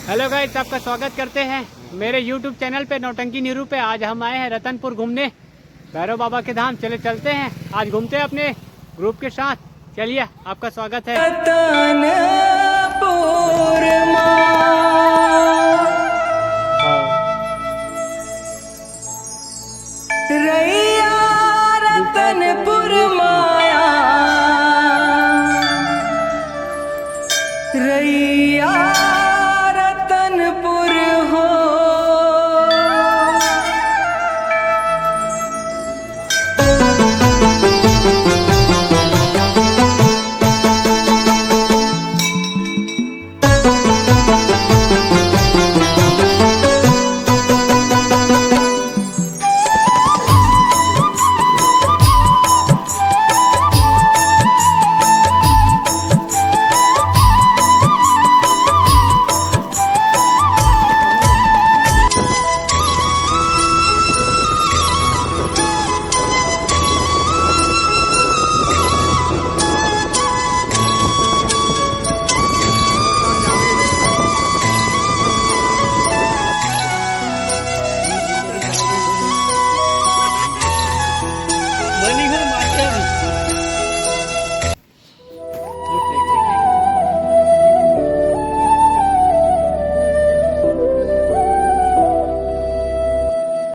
Hello guys, आपका स्वागत करते हैं मेरे YouTube चैनल पे नौटंकी नीरू पे। आज हम आए हैं रतनपुर घूमने, भैरव बाबा के धाम। चले चलते हैं, आज घूमते हैं अपने ग्रुप के साथ। चलिए, आपका स्वागत है।